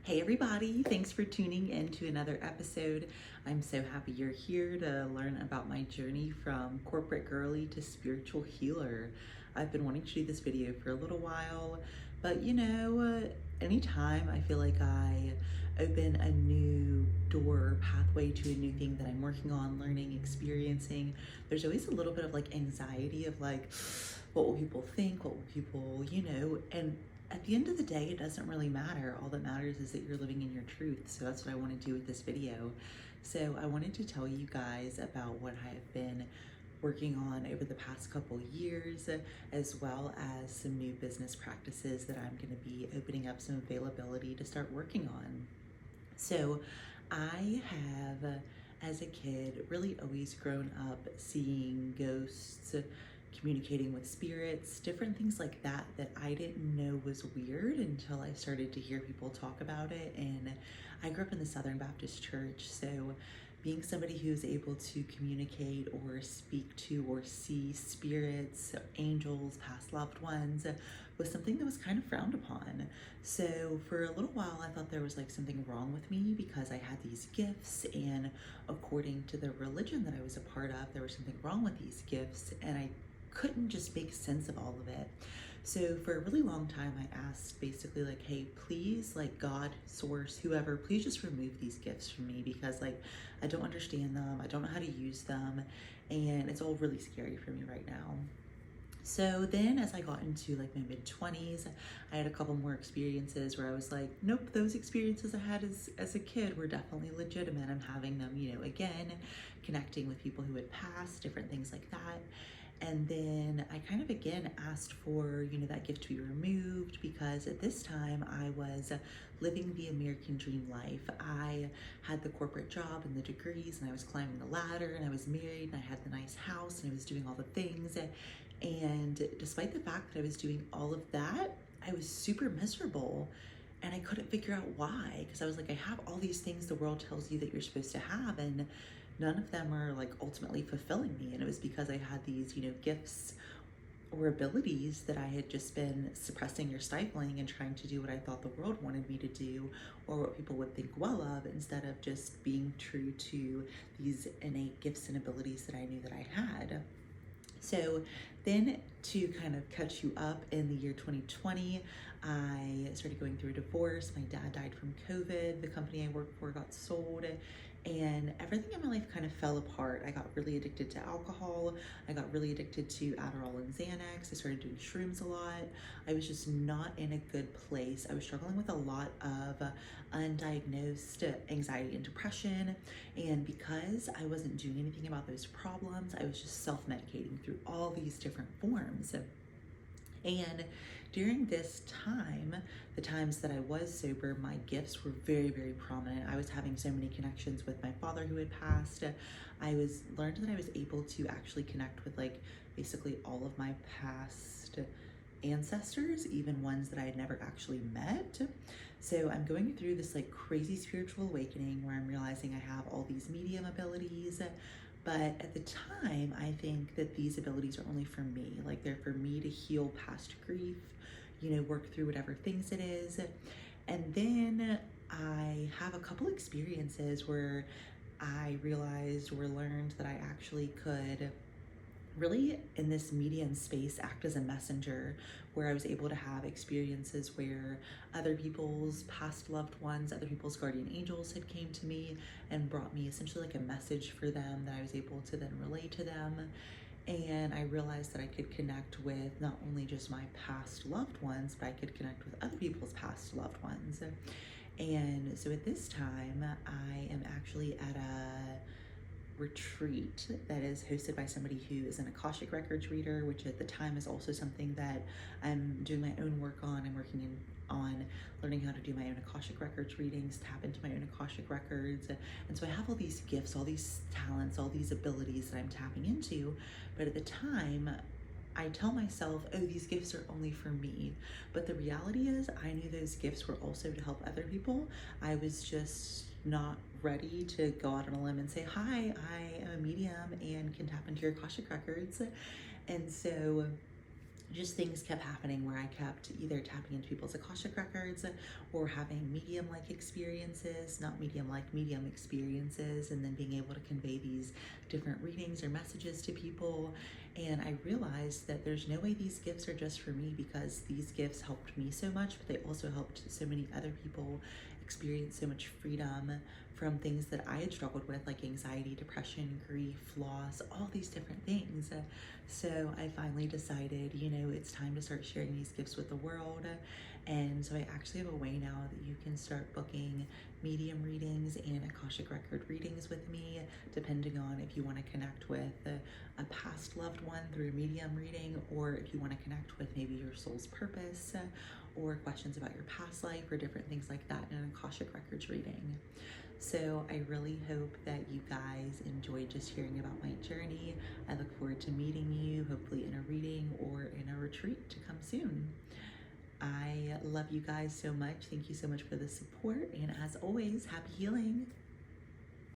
Hey everybody, thanks for tuning in to another episode. I'm so happy you're here to learn about my journey from corporate girly to spiritual healer. I've been wanting to do this video for a little while, but anytime I feel like I open a new door, pathway to a new thing that I'm working on, learning, experiencing, there's always a little bit of like anxiety of like, what will people think? What will people, and at the end of the day, it doesn't really matter. All that matters is that you're living in your truth. So that's what I want to do with this video. So I wanted to tell you guys about what I've been working on over the past couple years, as well as some new business practices that I'm going to be opening up some availability to start working on. So I have, as a kid, really always grown up seeing ghosts, communicating with spirits, different things like that I didn't know was weird until I started to hear people talk about it. And I grew up in the Southern Baptist Church, so being somebody who's able to communicate or speak to or see spirits, angels, past loved ones was something that was kind of frowned upon. So for a little while, I thought there was like something wrong with me because I had these gifts, and according to the religion that I was a part of, there was something wrong with these gifts, and I couldn't just make sense of all of it. So for a really long time, I asked basically like, hey, please, like God, source, whoever, please just remove these gifts from me because like I don't understand them, I don't know how to use them, and it's all really scary for me right now. So then as I got into like my mid-20s, I had a couple more experiences where I was like, nope, those experiences I had as a kid were definitely legitimate. I'm having them, again, connecting with people who had passed, different things like that. And then I kind of again asked for, that gift to be removed because at this time I was living the American dream life. I had the corporate job and the degrees, and I was climbing the ladder, and I was married, and I had the nice house, and I was doing all the things. And despite the fact that I was doing all of that, I was super miserable. And I couldn't figure out why, because I was like, I have all these things the world tells you that you're supposed to have, and none of them are like ultimately fulfilling me. And it was because I had these, gifts or abilities that I had just been suppressing or stifling and trying to do what I thought the world wanted me to do or what people would think well of, instead of just being true to these innate gifts and abilities that I knew that I had. So then, to kind of catch you up, in the year 2020, I started going through a divorce. My dad died from COVID. The company I worked for got sold, and everything in my life kind of fell apart. I got really addicted to alcohol. I got really addicted to Adderall and Xanax. I started doing shrooms a lot. I was just not in a good place. I was struggling with a lot of undiagnosed anxiety and depression. And because I wasn't doing anything about those problems, I was just self-medicating through all these different forms. And during this time, the times that I was sober, my gifts were very, very prominent. I was having so many connections with my father who had passed. I learned that I was able to actually connect with like basically all of my past ancestors, even ones that I had never actually met. So I'm going through this like crazy spiritual awakening where I'm realizing I have all these medium abilities. But at the time, I think that these abilities are only for me. Like they're for me to heal past grief, work through whatever things it is. And then I have a couple experiences where I realized or learned that I actually could really, in this medium space, act as a messenger, where I was able to have experiences where other people's past loved ones, other people's guardian angels had came to me and brought me essentially like a message for them that I was able to then relay to them. And I realized that I could connect with not only just my past loved ones, but I could connect with other people's past loved ones. And so at this time, I am actually at a retreat that is hosted by somebody who is an Akashic Records reader, which at the time is also something that I'm doing my own work on. I'm working on learning how to do my own Akashic Records readings, tap into my own Akashic Records. And so I have all these gifts, all these talents, all these abilities that I'm tapping into. But at the time, I tell myself, oh, these gifts are only for me. But the reality is I knew those gifts were also to help other people. I was just not ready to go out on a limb and say, hi, I am a medium and can tap into your Akashic Records. And so just things kept happening where I kept either tapping into people's Akashic records or having medium-like experiences, not medium-like, medium experiences, and then being able to convey these different readings or messages to people. And I realized that there's no way these gifts are just for me, because these gifts helped me so much, but they also helped so many other people experience so much freedom from things that I had struggled with, like anxiety, depression, grief, loss, all these different things. So I finally decided, you know, it's time to start sharing these gifts with the world. And so I actually have a way now that you can start booking medium readings and Akashic record readings with me, depending on if you want to connect with a past loved one through a medium reading, or if you want to connect with maybe your soul's purpose, or questions about your past life, or different things like that in an Akashic records reading. So I really hope that you guys enjoyed just hearing about my journey. I look forward to meeting you, hopefully in a reading or in a retreat to come soon. I love you guys so much. Thank you so much for the support. And as always, happy healing.